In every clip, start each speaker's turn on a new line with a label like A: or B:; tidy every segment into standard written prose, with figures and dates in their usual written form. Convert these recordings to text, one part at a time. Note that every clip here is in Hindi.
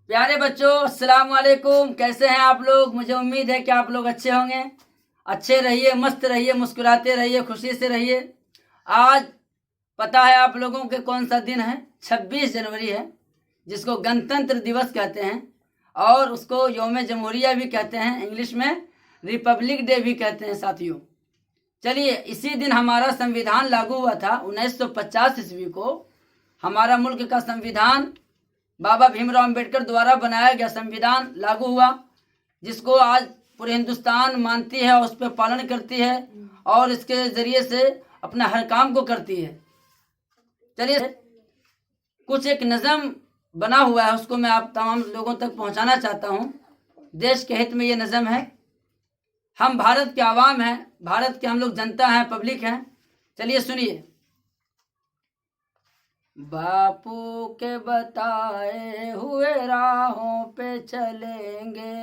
A: प्यारे बच्चों, अस्सलाम वालेकुम। कैसे हैं आप लोग? मुझे उम्मीद है कि आप लोग अच्छे होंगे। अच्छे रहिए, मस्त रहिए, मुस्कुराते रहिए, खुशी से रहिए। आज पता है आप लोगों के कौन सा दिन है? 26 जनवरी है, जिसको गणतंत्र दिवस कहते हैं और उसको यौम जमहूरिया भी कहते हैं, इंग्लिश में रिपब्लिक डे भी कहते हैं साथियों। चलिए, इसी दिन हमारा संविधान लागू हुआ था 1950 ईस्वी को। हमारा मुल्क का संविधान बाबा भीमराव अंबेडकर द्वारा बनाया गया संविधान लागू हुआ, जिसको आज पूरे हिंदुस्तान मानती है और उस पर पालन करती है और इसके जरिए से अपना हर काम को करती है। चलिए, कुछ एक नज़म बना हुआ है, उसको मैं आप तमाम लोगों तक पहुंचाना चाहता हूं। देश के हित में ये नज़म है। हम भारत के आवाम हैं, भारत के हम लोग जनता हैं, पब्लिक हैं। चलिए सुनिए। बापू के बताए हुए राहों पे चलेंगे,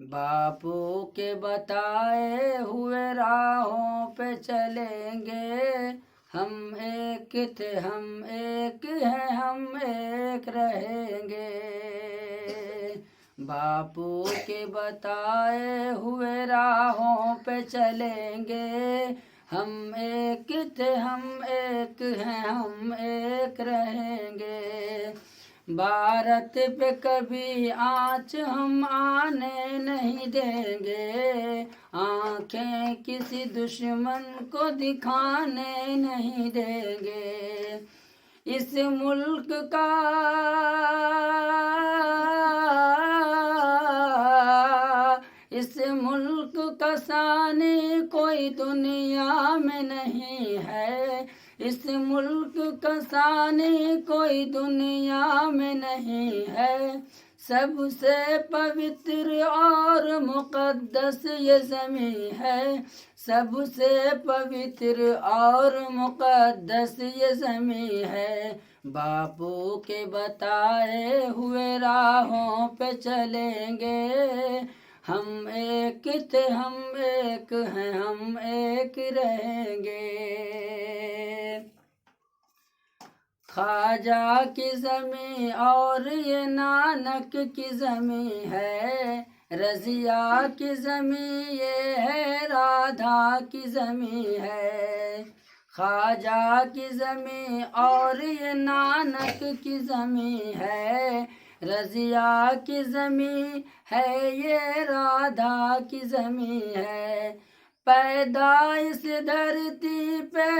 A: बापू के बताए हुए राहों पे चलेंगे। हम एक थे, हम एक हैं, हम एक रहेंगे। बापू के बताए हुए राहों पे चलेंगे। हम एक थे, हम एक हैं, हम एक रहेंगे। भारत पे कभी आँच हम आने नहीं देंगे। आँखें किसी दुश्मन को दिखाने नहीं देंगे। इस मुल्क का शानी कोई दुनिया में नहीं है। इस मुल्क का शानी कोई दुनिया में नहीं है। सबसे पवित्र और मुक़द्दस ये ज़मीं है। सबसे पवित्र और मुक़द्दस ये ज़मीं है। बापू के बताए हुए राहों पे चलेंगे। हम एक थे, हम एक हैं, हम एक रहेंगे। ख्वाजा की ज़मीं और ये नानक की ज़मीं है। रज़िया की ज़मीं ये है, राधा की ज़मीं है। ख्वाजा की ज़मीं और ये नानक की ज़मीं है। रज़िया की ज़मीं है, ये राधा की ज़मीं है। पैदा इस धरती पे,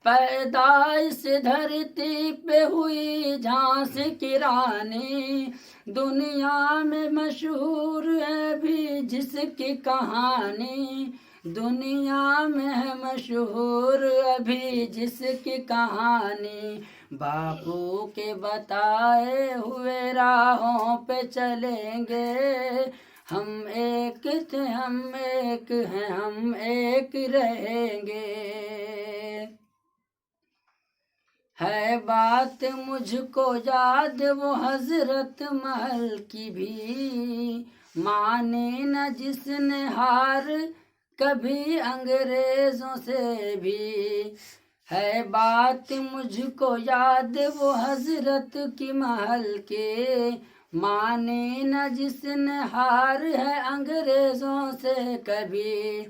A: पैदा इस धरती पे हुई झांसी की रानी। दुनिया में मशहूर है भी जिसकी कहानी। दुनिया में है मशहूर अभी जिसकी कहानी। बापू के बताए हुए राहों पे चलेंगे। हम एक थे, हम एक हैं, हम एक रहेंगे। है बात मुझको याद वो हजरत महल की भी, माने न जिसने हार कभी अंग्रेजों से भी। है बात मुझको याद वो हजरत की महल के, माने न जिसने हार है अंग्रेजों से कभी।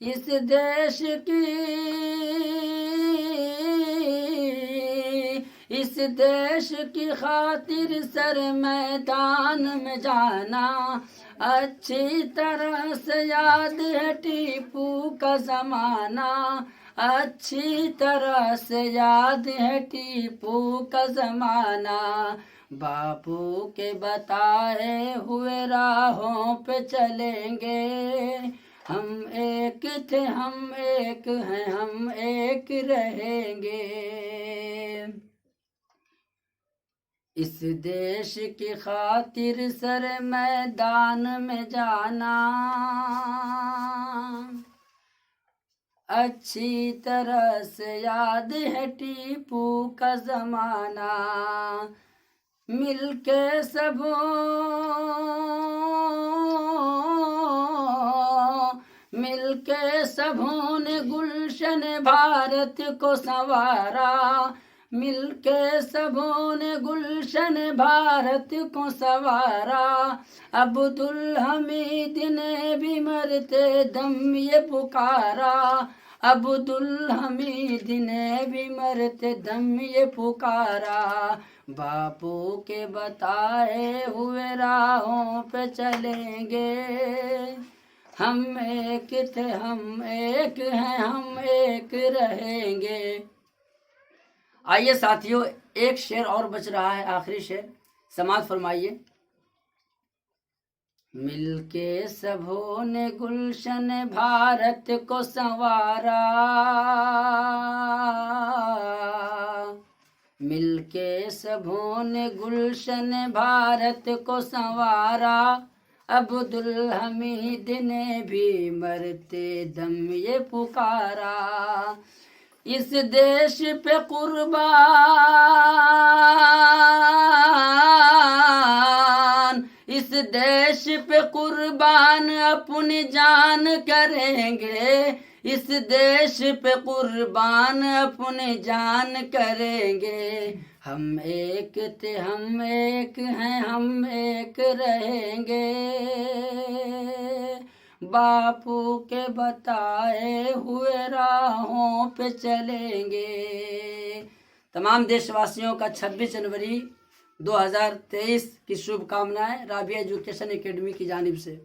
A: इस देश की, इस देश की खातिर सर मैदान में जाना। अच्छी तरह से याद है टीपू का ज़माना। अच्छी तरह से याद है टीपू का ज़माना। बापू के बताए हुए राहों पे चलेंगे। हम एक थे, हम एक हैं, हम एक रहेंगे। इस देश की खातिर सर मैदान में जाना। अच्छी तरह से याद है टीपू का ज़माना। मिलके सबों मिलके सबों ने गुलशन भारत को संवारा, मिलके सबों ने गुलशन भारत को संवारा। अब्दुल हमीद ने भी मरते दम ये पुकारा, अब्दुल हमीद ने भी मरते दम ये पुकारा। बापू के बताए हुए राहों पे चलेंगे, हम एक थे हम एक हैं हम एक रहेंगे। आइए साथियों, एक शेर और बच रहा है, आखिरी शेर, समाज फरमाइए। मिलके सबों ने गुलशन भारत को संवारा, मिलके सबों ने गुलशन भारत को संवारा। अब्दुल हमीद ने भी मरते दम ये पुकारा। इस देश पे कुर्बान, इस देश पे कुर्बान अपनी जान करेंगे, इस देश पे कुर्बान अपनी जान करेंगे। हम एक थे हम एक हैं हम एक रहेंगे, बापू के बताए हुए राहों पे चलेंगे। तमाम देशवासियों का 26 जनवरी 2023 की शुभकामनाएं राबिया एजुकेशन एकेडमी की जानिब से।